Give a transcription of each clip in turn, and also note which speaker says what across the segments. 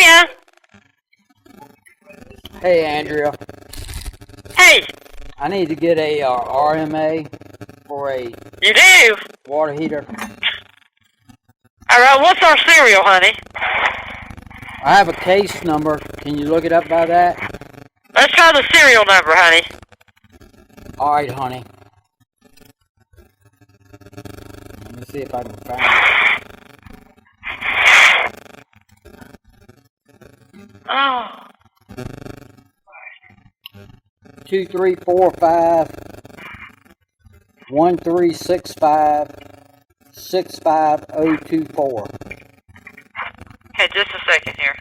Speaker 1: Andrea.
Speaker 2: Hey, Andrea.
Speaker 1: Hey.
Speaker 2: I need to get a RMA for a
Speaker 1: You do?
Speaker 2: water heater.
Speaker 1: All right, what's our serial, honey?
Speaker 2: I have a case number. Can you look it up by that?
Speaker 1: Let's try the serial number, honey.
Speaker 2: All right, honey. Let me see if I can find it.
Speaker 1: Oh.
Speaker 2: 2345 1365 65024.
Speaker 1: Okay, just a second here.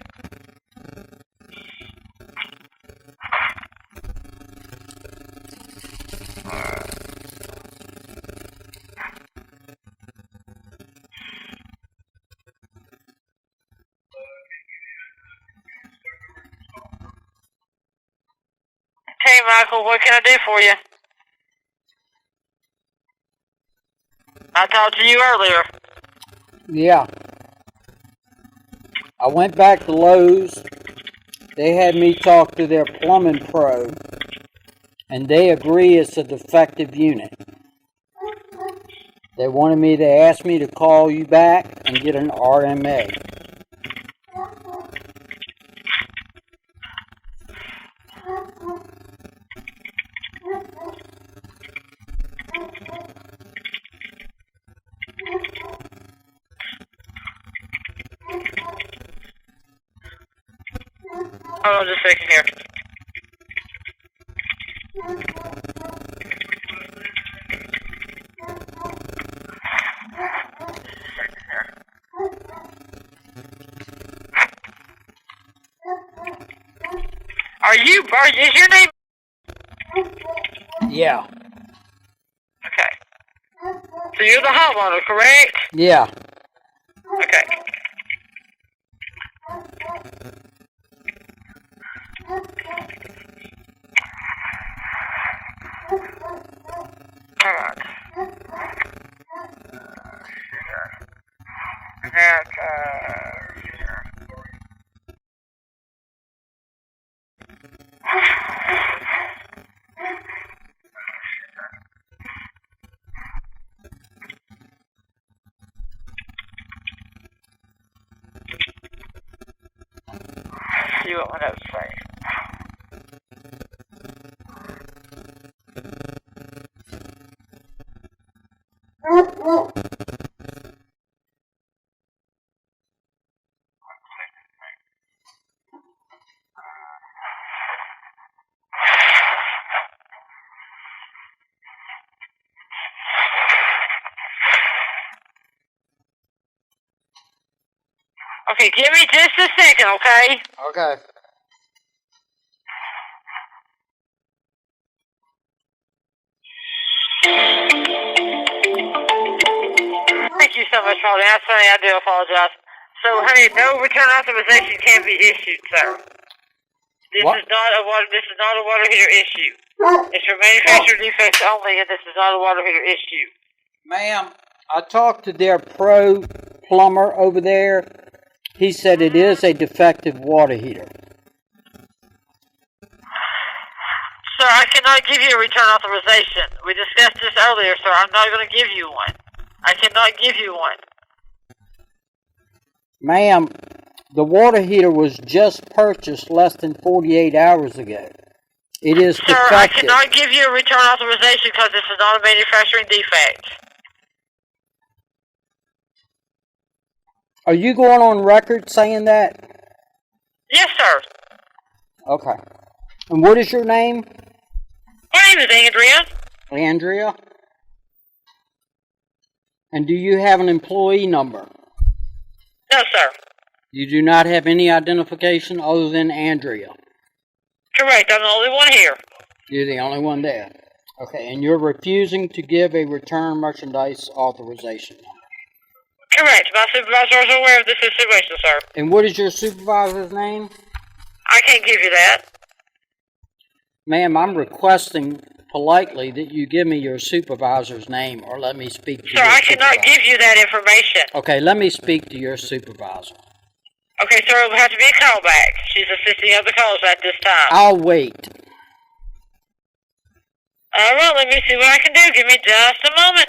Speaker 1: Hey, Michael, what can I do for you? I talked to you earlier.
Speaker 2: Yeah. I went back to Lowe's. They had me talk to their plumbing pro, and they agree it's a defective unit. They asked me to call you back and get an RMA.
Speaker 1: Hold on just a second here. Is your name?
Speaker 2: Yeah.
Speaker 1: Okay. So you're the homeowner, correct?
Speaker 2: Yeah.
Speaker 1: Okay. Alright. See what my notes say. Okay, give me just a second, okay?
Speaker 2: Okay.
Speaker 1: Thank you so much for all that, honey. I do apologize. So, honey, no return authorization can be issued, sir. This is not a water heater issue. It's for manufacturer defects only, and this is not a water heater issue.
Speaker 2: Ma'am, I talked to their pro plumber over there. He said it is a defective water heater.
Speaker 1: Sir, I cannot give you a return authorization. We discussed this earlier, sir. I'm not going to give you one. I cannot give you one.
Speaker 2: Ma'am, the water heater was just purchased less than 48 hours ago. It is defective.
Speaker 1: Sir, I cannot give you a return authorization because this is not a manufacturing defect.
Speaker 2: Are you going on record saying that?
Speaker 1: Yes, sir.
Speaker 2: Okay. And what is your name?
Speaker 1: My name is Andrea.
Speaker 2: Andrea? And do you have an employee number?
Speaker 1: No, sir.
Speaker 2: You do not have any identification other than Andrea?
Speaker 1: Correct. I'm the only one here.
Speaker 2: You're the only one there. Okay, and you're refusing to give a return merchandise authorization number?
Speaker 1: Correct. My supervisor is aware of this situation, sir.
Speaker 2: And what is your supervisor's name?
Speaker 1: I can't give you that.
Speaker 2: Ma'am, I'm requesting politely that you give me your supervisor's name or let me speak to
Speaker 1: Sir, I cannot give you that information.
Speaker 2: Okay, let me speak to your supervisor.
Speaker 1: Okay, sir, it will have to be a callback. She's assisting other callers at this time.
Speaker 2: I'll wait.
Speaker 1: All right, let me see what I can do. Give me just a moment.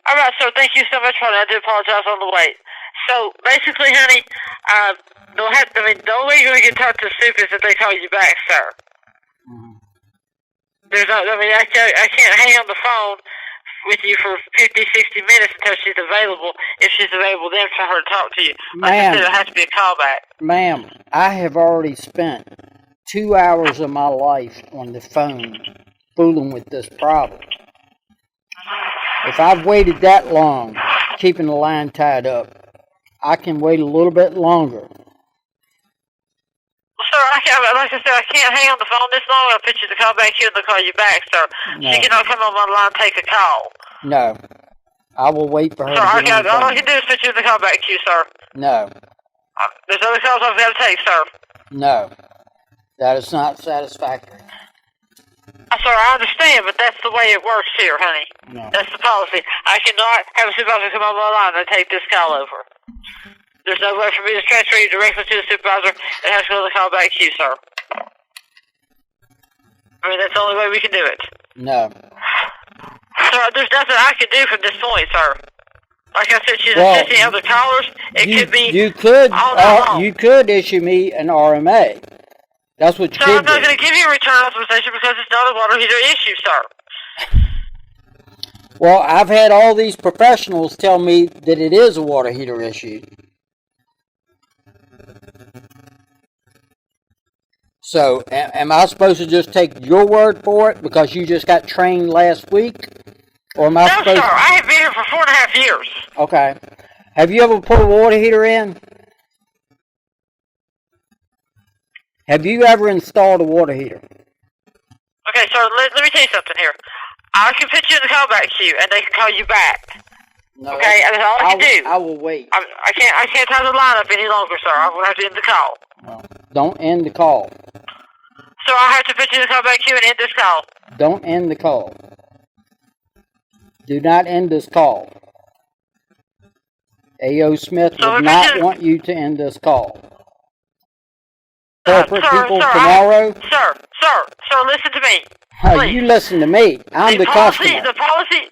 Speaker 1: All right, so thank you so much for that. I do apologize on the wait. So basically, honey, the only way you're going to get talked to Soup is if they call you back, sir. There's no, I can't hang on the phone with you for 50, 60 minutes until she's available. If she's available, then for her to talk to you. Like I said, it has to be a callback.
Speaker 2: Ma'am, I have already spent 2 hours of my life on the phone fooling with this problem. If I've waited that long, keeping the line tied up, I can wait a little bit longer.
Speaker 1: Well, sir, like I said, I can't hang on the phone this long. I'll put you the call back here and they'll call you back, sir.
Speaker 2: No.
Speaker 1: She cannot come on my line and take a call.
Speaker 2: No. I will wait for her
Speaker 1: sir,
Speaker 2: to get on the phone.
Speaker 1: All I can do is put you in the call back queue, sir.
Speaker 2: No.
Speaker 1: There's other calls I've got to take, sir.
Speaker 2: No. That is not satisfactory.
Speaker 1: Sir, I understand, but that's the way it works here, honey.
Speaker 2: No.
Speaker 1: That's the policy. I cannot have a supervisor come on my line and take this call over. There's no way for me to transfer you directly to the supervisor. It has to go to the call back queue, sir. I mean, that's the only way we can do it.
Speaker 2: No.
Speaker 1: Sir, there's nothing I can do from this point, sir. Like I said, she's assisting other callers. Could be
Speaker 2: you could issue me an RMA. That's what you
Speaker 1: could do. I'm not going to give you a return authorization because it's not a water heater issue, sir.
Speaker 2: Well, I've had all these professionals tell me that it is a water heater issue. So, am I supposed to just take your word for it because you just got trained last week? Or am I supposed
Speaker 1: sir. I have been here for 4.5 years.
Speaker 2: Okay. Have you ever put a water heater in? Have you ever installed a water heater?
Speaker 1: Okay, sir, let me tell you something here. I can put you in the callback queue, and they can call you back.
Speaker 2: No,
Speaker 1: okay, that's all I can do.
Speaker 2: I will wait.
Speaker 1: I can't tie the line up any longer, sir. I'm going to have to end the call.
Speaker 2: Well, don't end the call.
Speaker 1: So I have to put you in the callback queue and end this call.
Speaker 2: Don't end the call. Do not end this call. AOSmith does not want you to end this call. Corporate people tomorrow.
Speaker 1: Sir, listen to me.
Speaker 2: You listen to me. I'm the customer.
Speaker 1: The policy,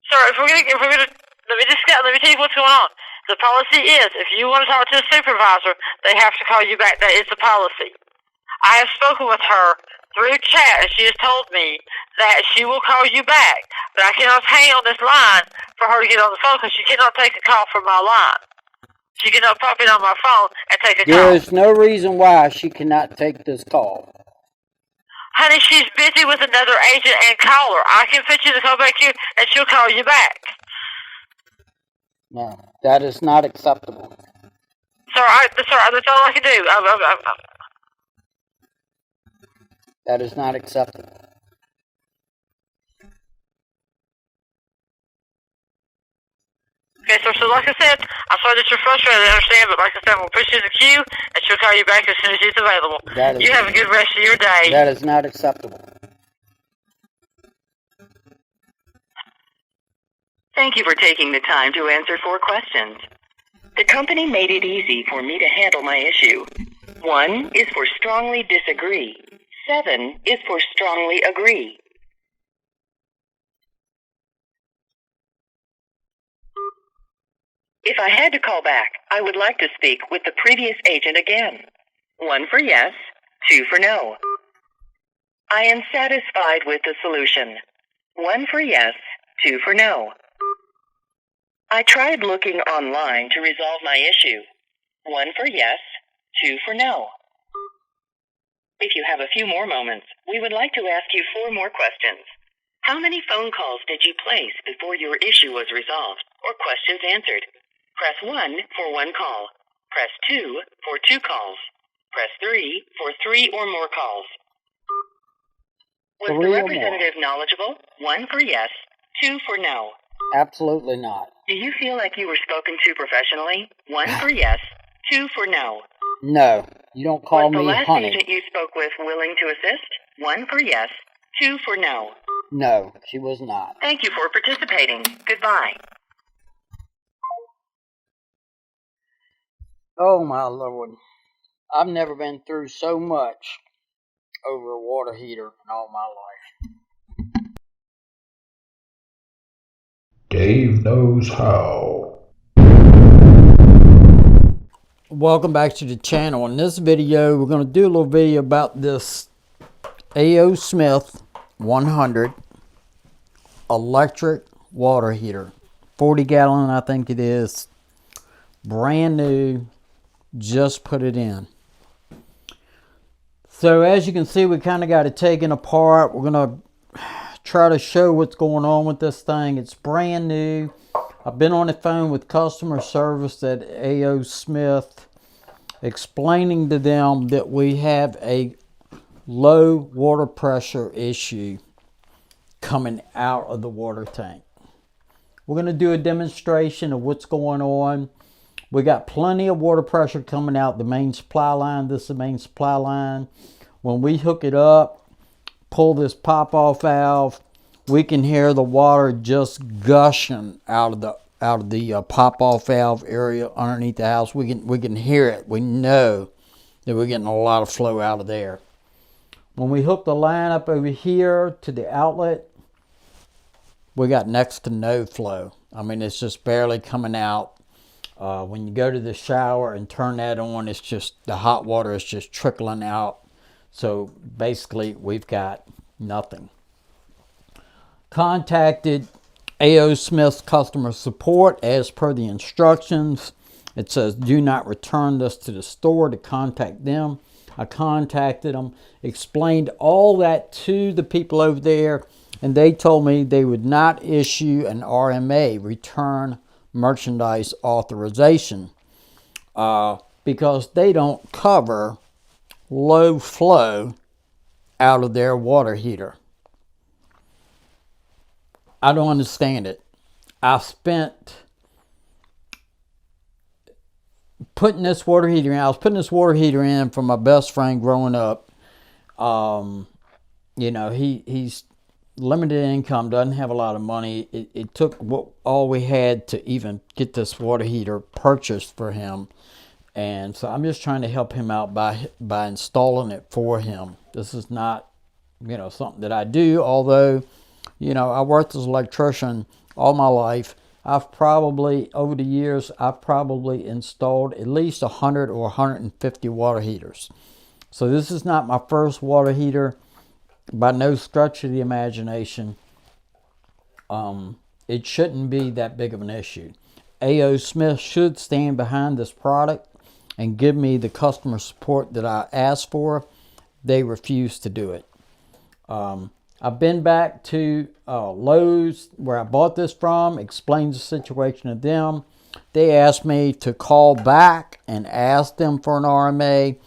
Speaker 1: sir. If we're gonna, let me tell you what's going on. The policy is, if you want to talk to a supervisor, they have to call you back. That is the policy. I have spoken with her through chat, and she has told me that she will call you back. But I cannot hang on this line for her to get on the phone because she cannot take a call from my line. She cannot pop in on my phone and take a call.
Speaker 2: There is no reason why she cannot take this call.
Speaker 1: Honey, she's busy with another agent and caller. I can put you to call back here, and she'll call you back.
Speaker 2: No, that is not acceptable.
Speaker 1: Sir, that's all I can do.
Speaker 2: That is not acceptable.
Speaker 1: Okay, so like I said, I'm sorry that you're frustrated, I understand, but like I said, we'll push you in the queue, and she'll call you back as soon as she's available. You have a good rest of your day.
Speaker 2: That is not acceptable.
Speaker 3: Thank you for taking the time to answer 4 questions. The company made it easy for me to handle my issue. 1 is for strongly disagree. 7 is for strongly agree. If I had to call back, I would like to speak with the previous agent again. 1 for yes, 2 for no. I am satisfied with the solution. 1 for yes, 2 for no. I tried looking online to resolve my issue. 1 for yes, 2 for no. If you have a few more moments, we would like to ask you 4 more questions. How many phone calls did you place before your issue was resolved or questions answered? Press 1 for 1 call. Press 2 for 2 calls. Press 3 for 3 or more calls. Was the representative knowledgeable? 1 for yes, 2 for no.
Speaker 2: Absolutely not.
Speaker 3: Do you feel like you were spoken to professionally? 1 for yes, 2 for no.
Speaker 2: No, you don't call me honey.
Speaker 3: Was the last agent you spoke with willing to assist? 1 for yes, 2 for no.
Speaker 2: No, she was not.
Speaker 3: Thank you for participating. Goodbye.
Speaker 2: Oh my Lord. I've never been through so much over a water heater in all my life.
Speaker 4: Dave knows how.
Speaker 2: Welcome back to the channel. In this video, we're going to do a little video about this AOSmith 100 electric water heater. 40 gallon, I think it is. Brand new. Just put it in. So as you can see, we kind of got it taken apart. We're going to try to show what's going on with this thing. It's brand new. I've been on the phone with customer service at AOSmith, explaining to them that we have a low water pressure issue coming out of the water tank. We're going to do a demonstration of what's going on. We got plenty of water pressure coming out the main supply line. This is the main supply line. When we hook it up, pull this pop-off valve, we can hear the water just gushing out of the pop-off valve area underneath the house. We can hear it. We know that we're getting a lot of flow out of there. When we hook the line up over here to the outlet, we got next to no flow. I mean, it's just barely coming out. When you go to the shower and turn that on, it's just the hot water is just trickling out. So basically, we've got nothing. Contacted AOSmith customer support as per the instructions. It says do not return this to the store, to contact them. I contacted them, explained all that to the people over there, and they told me they would not issue an RMA, return merchandise authorization, because they don't cover low flow out of their water heater. I don't understand it. I spent putting this water heater in. I was putting this water heater in for my best friend growing up. You know, he's limited income, doesn't have a lot of money. It took all we had to even get this water heater purchased for him. And so I'm just trying to help him out by installing it for him. This is not, you know, something that I do, although, you know, I worked as an electrician all my life. I've probably, over the years, I've probably installed at least 100 or 150 water heaters. So this is not my first water heater by no stretch of the imagination. It shouldn't be that big of an issue. AOSmith should stand behind this product and give me the customer support that I asked for. They refuse to do it. I've been back to Lowe's where I bought this from, explained the situation to them. They asked me to call back and ask them for an RMA.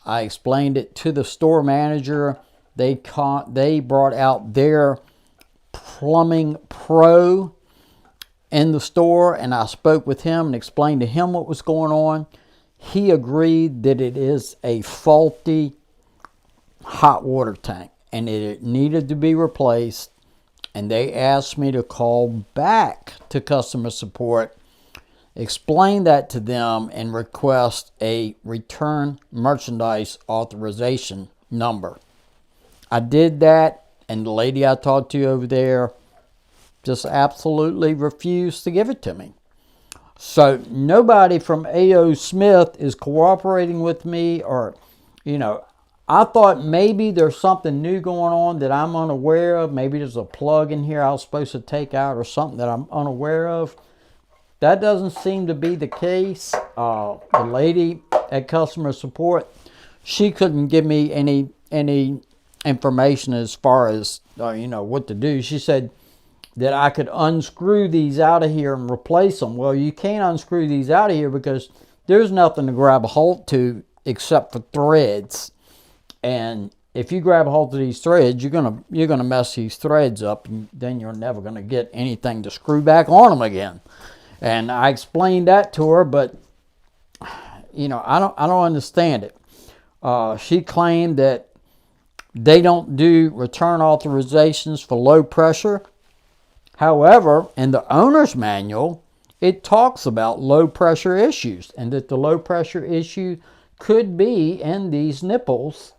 Speaker 2: I explained it to the store manager. They brought out their plumbing pro in the store, and I spoke with him and explained to him what was going on. He agreed that it is a faulty hot water tank and it needed to be replaced, and they asked me to call back to customer support, explain that to them, and request a return merchandise authorization number. I did that, and the lady I talked to over there just absolutely refused to give it to me. So nobody from AOSmith is cooperating with me, or, you know, I thought maybe there's something new going on that I'm unaware of. Maybe there's a plug in here I was supposed to take out or something that I'm unaware of. That doesn't seem to be the case. The lady at customer support, she couldn't give me any information as far as, you know, what to do. She said that I could unscrew these out of here and replace them. Well, you can't unscrew these out of here because there's nothing to grab a hold to except for threads. And if you grab a hold of these threads, you're gonna mess these threads up, and then you're never gonna get anything to screw back on them again. And I explained that to her, but you know, I don't understand it. She claimed that They don't do return authorizations for low pressure. However, in the owner's manual, it talks about low pressure issues and that the low pressure issue could be in these nipples.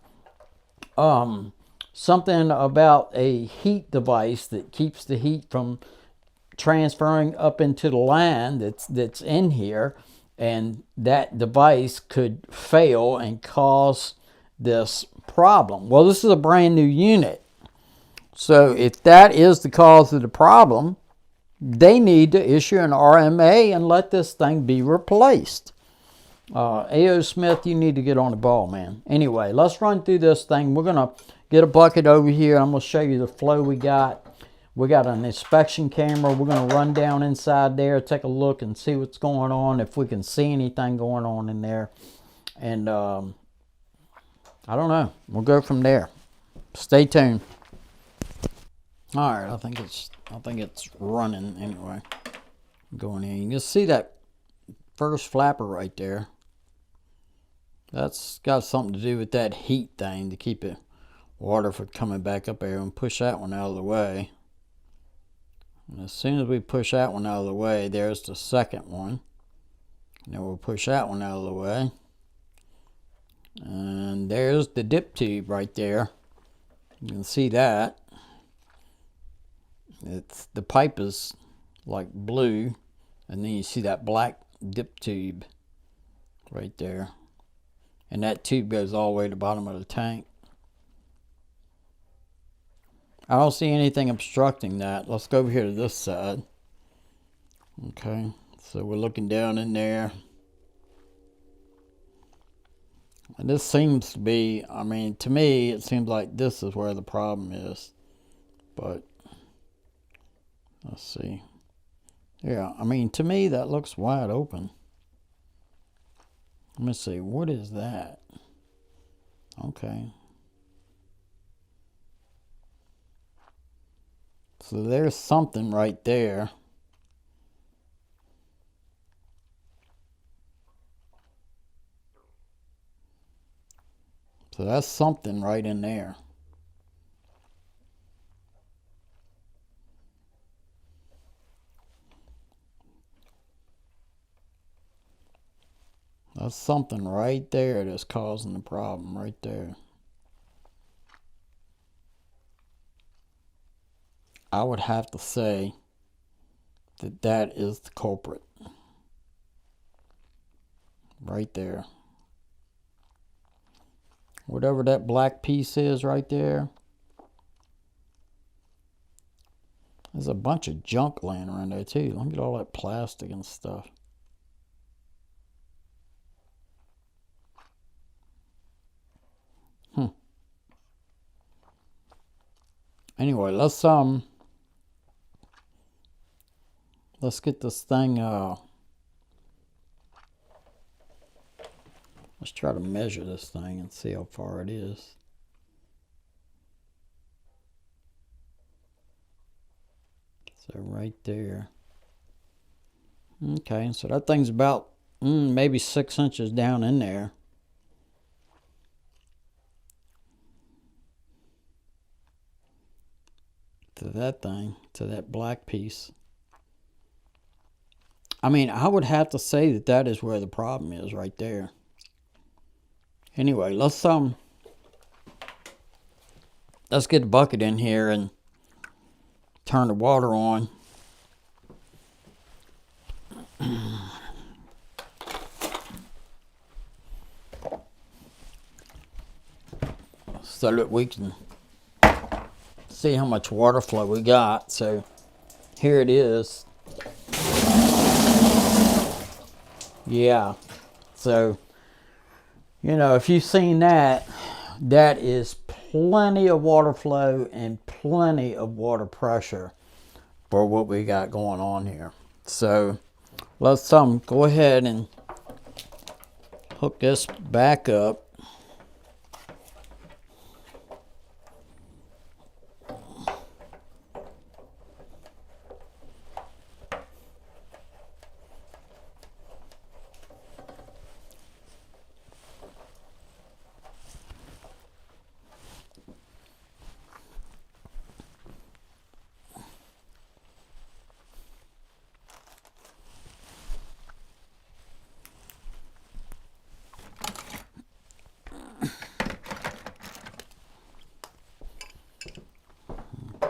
Speaker 2: Something about a heat device that keeps the heat from transferring up into the line that's in here, and that device could fail and cause this problem. Well, this is a brand new unit. So if that is the cause of the problem, they need to issue an RMA and let this thing be replaced. AOSmith, you need to get on the ball, man. Anyway, let's run through this thing. We're going to get a bucket over here. I'm going to show you the flow we got. We got an inspection camera. We're going to run down inside there, take a look and see what's going on, if we can see anything going on in there. And I don't know. We'll go from there. Stay tuned. All right, I think it's running anyway. Going in, you can see that first flapper right there. That's got something to do with that heat thing to keep the water from coming back up there, and push that one out of the way. And as soon as we push that one out of the way, there's the second one. And then we'll push that one out of the way. And there's the dip tube right there. You can see that. The pipe is like blue, and then you see that black dip tube right there. And that tube goes all the way to the bottom of the tank. I don't see anything obstructing that. Let's go over here to this side. Okay, so we're looking down in there. And this seems to be, I mean, to me, it seems like this is where the problem is. But, let's see. Yeah, I mean, to me, that looks wide open. Let me see, what is that? Okay. So there's something right there. So that's something right in there. That's something right there that's causing the problem right there. I would have to say that that is the culprit. Right there. Whatever that black piece is right there. There's a bunch of junk laying around there too. Look at all that plastic and stuff. Anyway, let's get this thing, let's try to measure this thing and see how far it is. So right there. Okay, so that thing's about maybe 6 inches down in there. To that thing, to that black piece. I mean, I would have to say that that is where the problem is, right there. Anyway, let's get the bucket in here and turn the water on. So that we can see how much water flow we got. So here it is. Yeah, so you know, if you've seen that, that is plenty of water flow and plenty of water pressure for what we got going on here. So let's go ahead and hook this back up.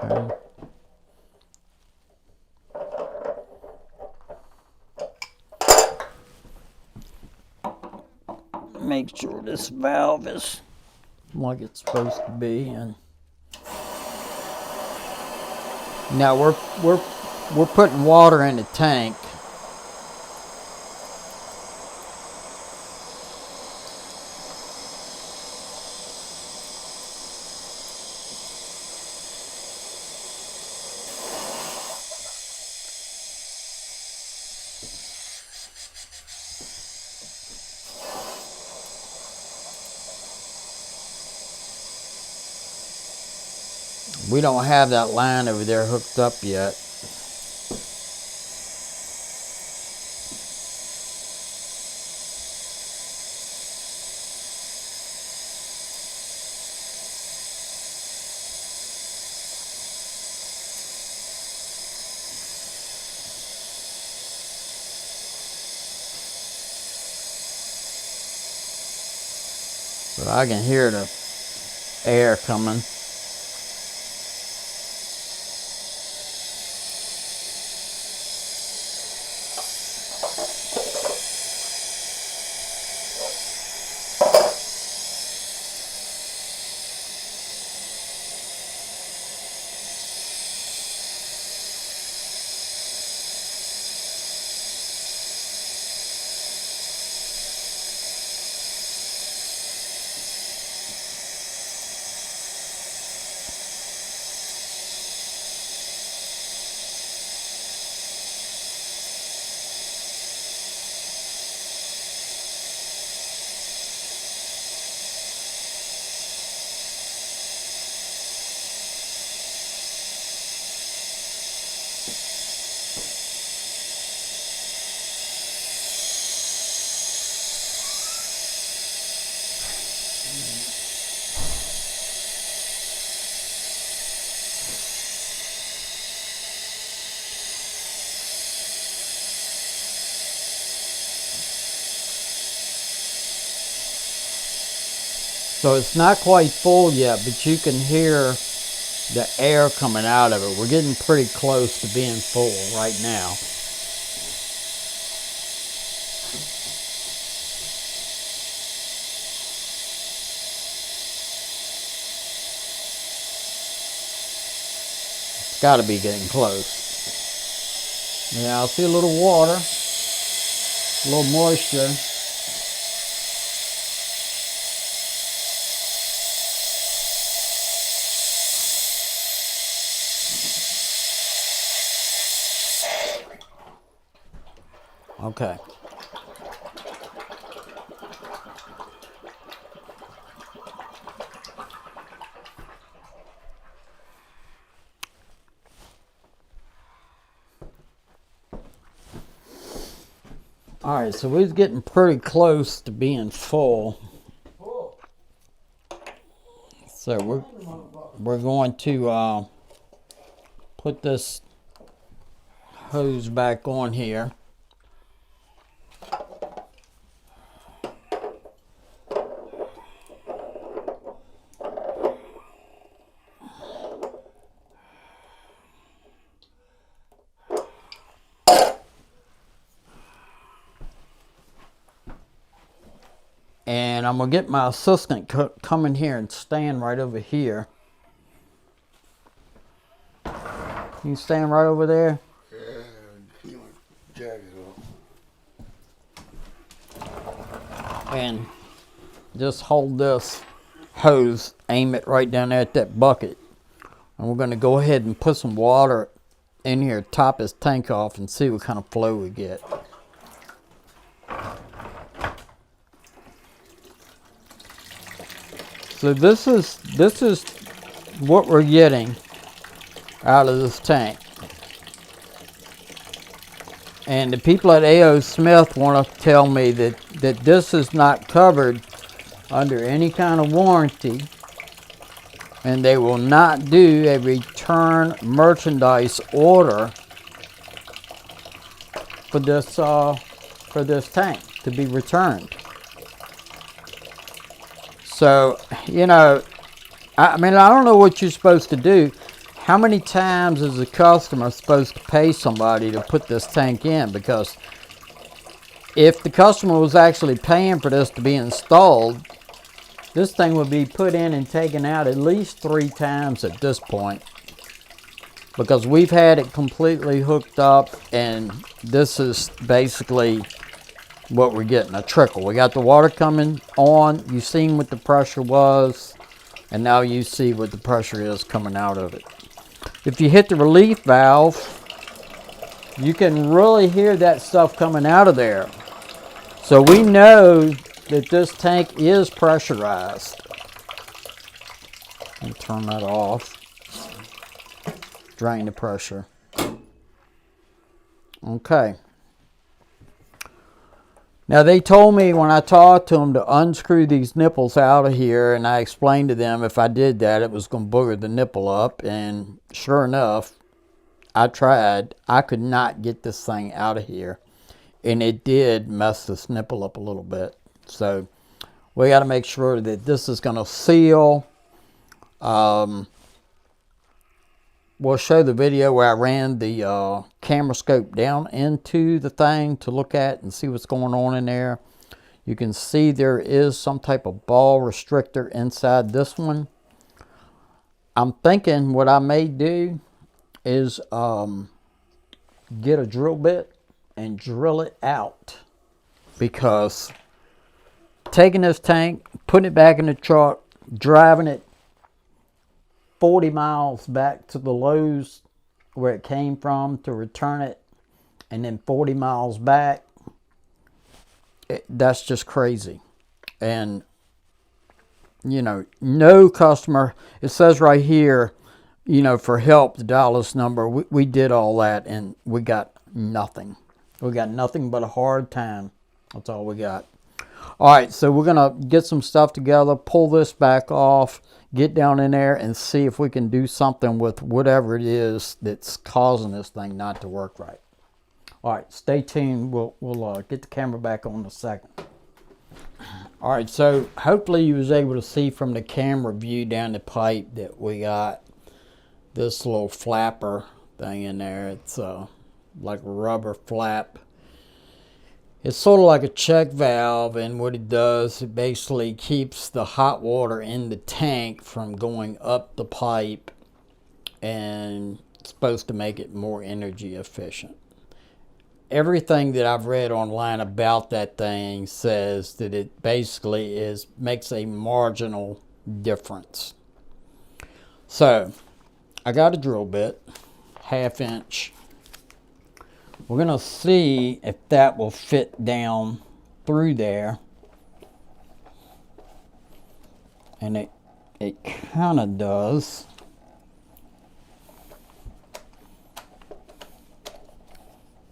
Speaker 2: Okay. Make sure this valve is like it's supposed to be, and now we're putting water in the tank. We don't have that line over there hooked up yet. But I can hear the air coming. So it's not quite full yet, but you can hear the air coming out of it. We're getting pretty close to being full right now. It's got to be getting close. Yeah, I see a little water, a little moisture. Okay. All right, so we're getting pretty close to being full. So we're going to put this hose back on here. And I'm going to get my assistant come in here and stand right over here. You stand right over there?
Speaker 5: Yeah, jacket off.
Speaker 2: And just hold this hose, aim it right down there at that bucket. And we're going to go ahead and put some water in here, top his tank off, and see what kind of flow we get. So this is what we're getting out of this tank. And the people at AOSmith want to tell me that this is not covered under any kind of warranty, and they will not do a return merchandise order for this tank to be returned. So, you know, I mean, I don't know what you're supposed to do. how many times is the customer supposed to pay somebody to put this tank in? Because if the customer was actually paying for this to be installed, this thing would be put in and taken out at least 3 times at this point. Because we've had it completely hooked up, and this is basically what we're getting, a trickle. We got the water coming on. You've seen what the pressure was, and now you see what the pressure is coming out of it. If you hit the relief valve, you can really hear that stuff coming out of there. So we know that this tank is pressurized. Let me turn that off. Drain the pressure. Okay. Now they told me when I talked to them to unscrew these nipples out of here, and I explained to them if I did that it was going to booger the nipple up, and sure enough, I tried. I could not get this thing out of here, and it did mess this nipple up a little bit. So we got to make sure that this is going to seal. We'll show the video where I ran the camera scope down into the thing to look at and see what's going on in there. You can see there is some type of ball restrictor inside this one. I'm thinking what I may do is get a drill bit and drill it out, because taking this tank, putting it back in the truck, driving it 40 miles back to the Lowe's where it came from to return it, and then 40 miles back, that's just crazy. And you know, no customer, it says right here, you know, for help to dial this number. We did all that and we got nothing. We got nothing but a hard time. That's all we got. All right, so we're gonna get some stuff together, pull this back off, get down in there and see if we can do something with whatever it is that's causing this thing not to work right. All right, stay tuned. We'll get the camera back on in a second. All right, so hopefully you was able to see from the camera view down the pipe that we got this little flapper thing in there. It's like a rubber flap. It's sort of like a check valve, and what it does, it basically keeps the hot water in the tank from going up the pipe, and it's supposed to make it more energy efficient. Everything that I've read online about that thing says that it basically makes a marginal difference. So I got a drill bit, 1/2 inch. We're going to see if that will fit down through there. And it kind of does.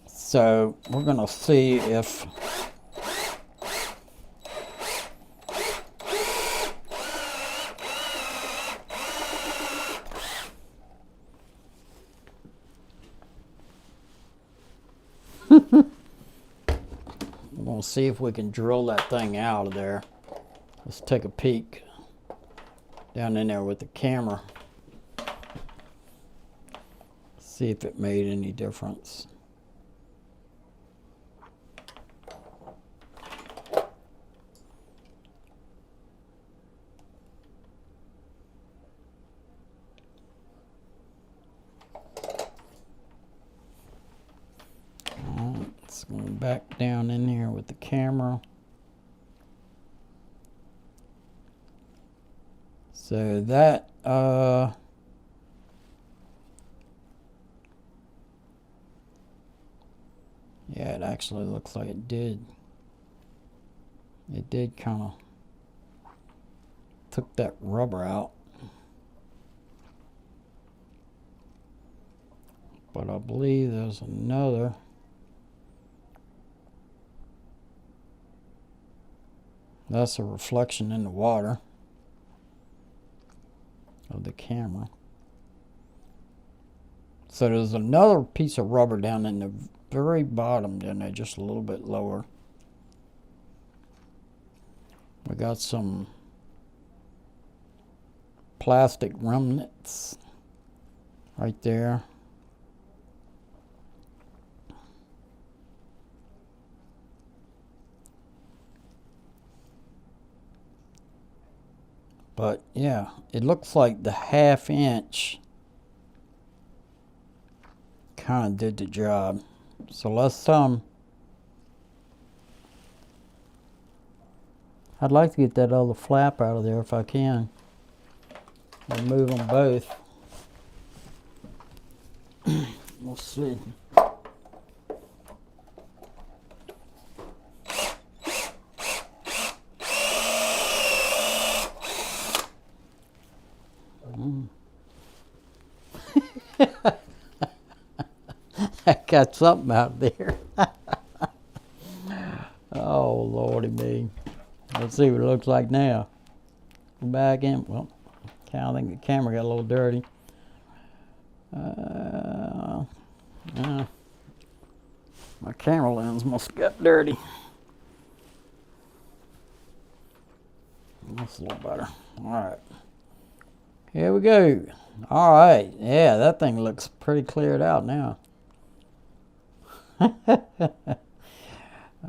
Speaker 2: So we're going to see if we're going to see if we can drill that thing out of there. Let's take a peek down in there with the camera. See if it made any difference. Let's go back down in here with the camera. So that yeah, it actually looks like it did kind of took that rubber out, but I believe there's another. That's a reflection in the water of the camera. So there's another piece of rubber down in the very bottom down there, just a little bit lower. We got some plastic remnants right there. But yeah, it looks like the 1/2 inch kind of did the job. So let's I'd like to get that other flap out of there if I can. Remove them both. We'll see. I got something out there. Oh, Lordy me. Let's see what it looks like now. Go back in. Well, I think the camera got a little dirty. My camera lens must have got dirty. That's a little better. Alright. Here we go. Alright. Yeah, that thing looks pretty cleared out now.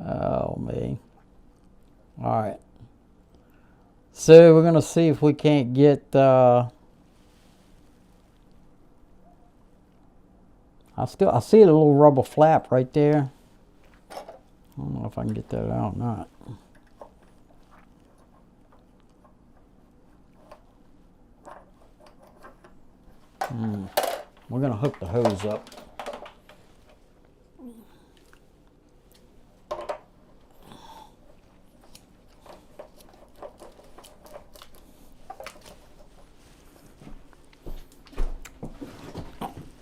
Speaker 2: Oh, me. Alright. So we're going to see if we can't get... I see a little rubber flap right there. I don't know if I can get that out or not. We're going to hook the hose up.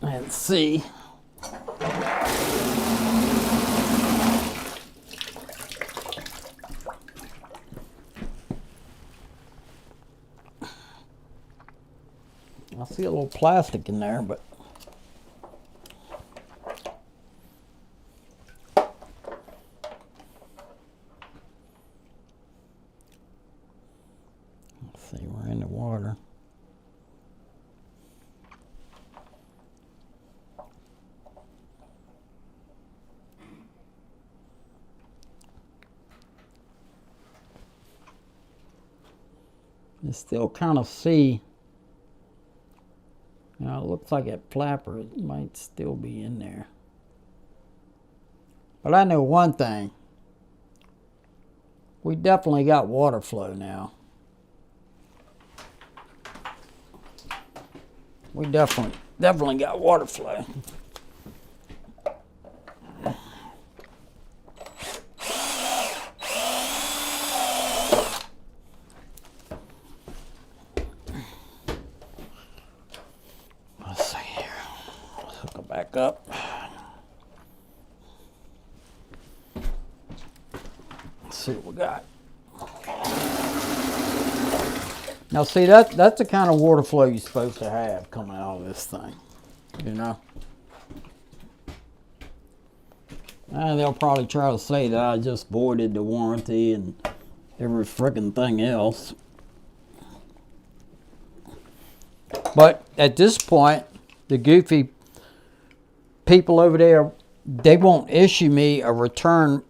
Speaker 2: And see. I see a little plastic in there, but let's see, we're in the water. You still kind of see. Now it looks like that flapper might still be in there. But I know one thing. We definitely got water flow now. We definitely got water flow. Back up. Let's see what we got. Now see, that's the kind of water flow you're supposed to have coming out of this thing, you know. And they'll probably try to say that I just voided the warranty and every frickin' thing else. But at this point, the goofy people over there, they won't issue me a return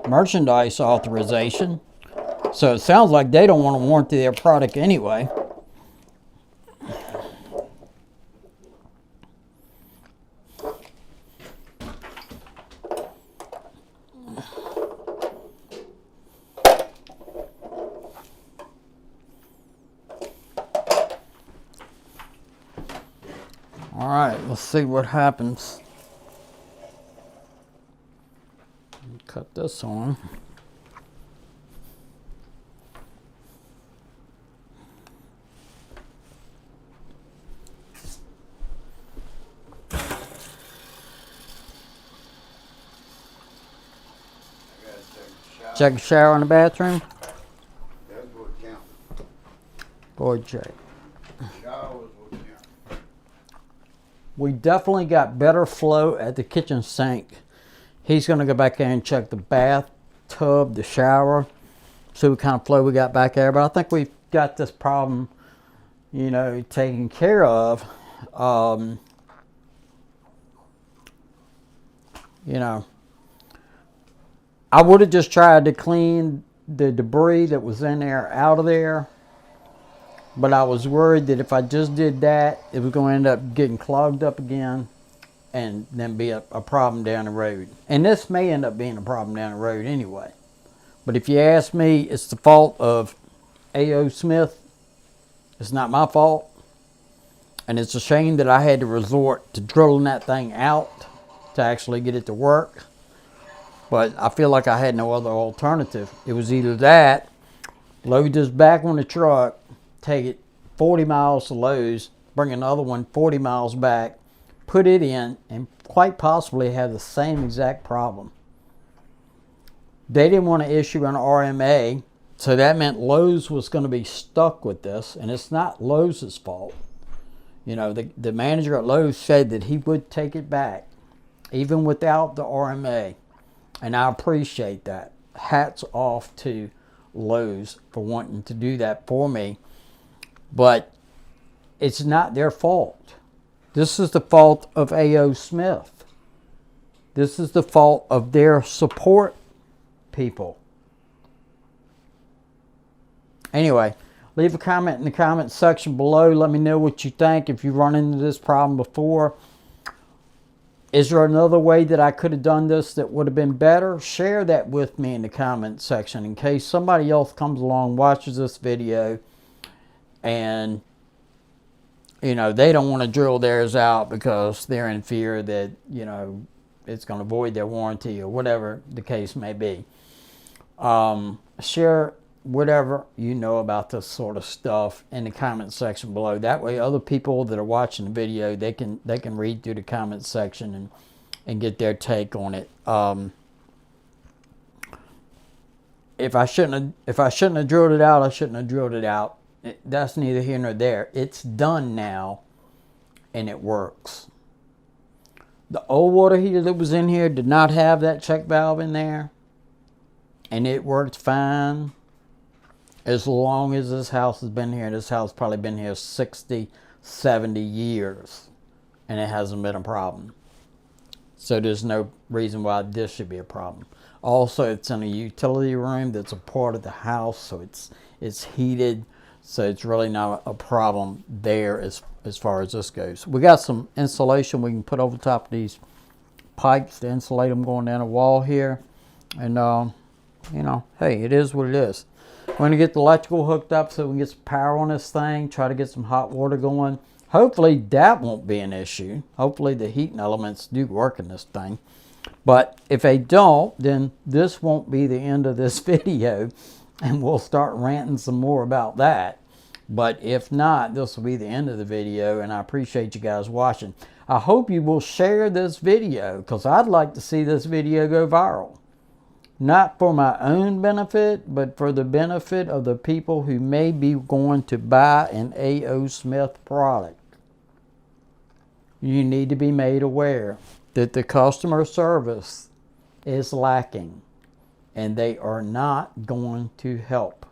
Speaker 2: merchandise authorization. So it sounds like they don't want to warranty their product anyway. All right, let's see what happens. Cut this on. Check a shower in the bathroom.
Speaker 5: That's what counts.
Speaker 2: Boy, check.
Speaker 5: Showers what count.
Speaker 2: We definitely got better flow at the kitchen sink. He's going to go back there and check the bathtub, the shower, see what kind of flow we got back there. But I think we've got this problem, you know, taken care of. You know, I would have just tried to clean the debris that was in there out of there. But I was worried that if I just did that, it was going to end up getting clogged up again and then be a problem down the road. And this may end up being a problem down the road anyway. But if you ask me, it's the fault of AOSmith. It's not my fault. And it's a shame that I had to resort to drilling that thing out to actually get it to work. But I feel like I had no other alternative. It was either that, load this back on the truck, take it 40 miles to Lowe's, bring another one 40 miles back, put it in, and quite possibly have the same exact problem. They didn't want to issue an RMA, so that meant Lowe's was going to be stuck with this, and it's not Lowe's fault. You know, the manager at Lowe's said that he would take it back, even without the RMA, and I appreciate that. Hats off to Lowe's for wanting to do that for me, but it's not their fault. This is the fault of AOSmith. This is the fault of their support people. Anyway, leave a comment in the comment section below. Let me know what you think if you've run into this problem before. Is there another way that I could have done this that would have been better? Share that with me in the comment section in case somebody else comes along, watches this video, and you know, they don't want to drill theirs out because they're in fear that, you know, it's going to void their warranty or whatever the case may be. Share whatever you know about this sort of stuff in the comment section below. That way other people that are watching the video, they can read through the comment section and get their take on it. If I shouldn't have drilled it out, I shouldn't have drilled it out. That's neither here nor there. It's done now, and it works. The old water heater that was in here did not have that check valve in there, and it worked fine as long as this house has been here. This house has probably been here 60, 70 years, and it hasn't been a problem. So there's no reason why this should be a problem. Also, it's in a utility room that's a part of the house, so it's heated. So it's really not a problem there as far as this goes. We got some insulation we can put over top of these pipes to insulate them going down the wall here. And, you know, hey, it is what it is. We're going to get the electrical hooked up so we can get some power on this thing. Try to get some hot water going. Hopefully that won't be an issue. Hopefully the heating elements do work in this thing. But if they don't, then this won't be the end of this video. And we'll start ranting some more about that. But if not, this will be the end of the video, and I appreciate you guys watching. I hope you will share this video, because I'd like to see this video go viral. Not for my own benefit, but for the benefit of the people who may be going to buy an AOSmith product. You need to be made aware that the customer service is lacking. And they are not going to help.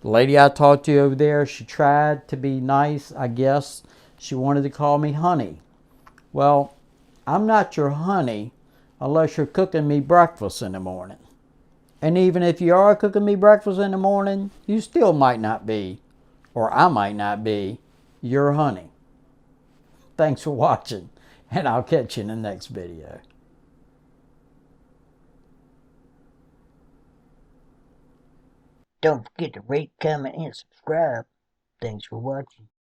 Speaker 2: The lady I talked to over there, she tried to be nice, I guess. She wanted to call me honey. Well, I'm not your honey unless you're cooking me breakfast in the morning. And even if you are cooking me breakfast in the morning, you still might not be, or I might not be, your honey. Thanks for watching, and I'll catch you in the next video. Don't forget to rate, comment, and subscribe. Thanks for watching.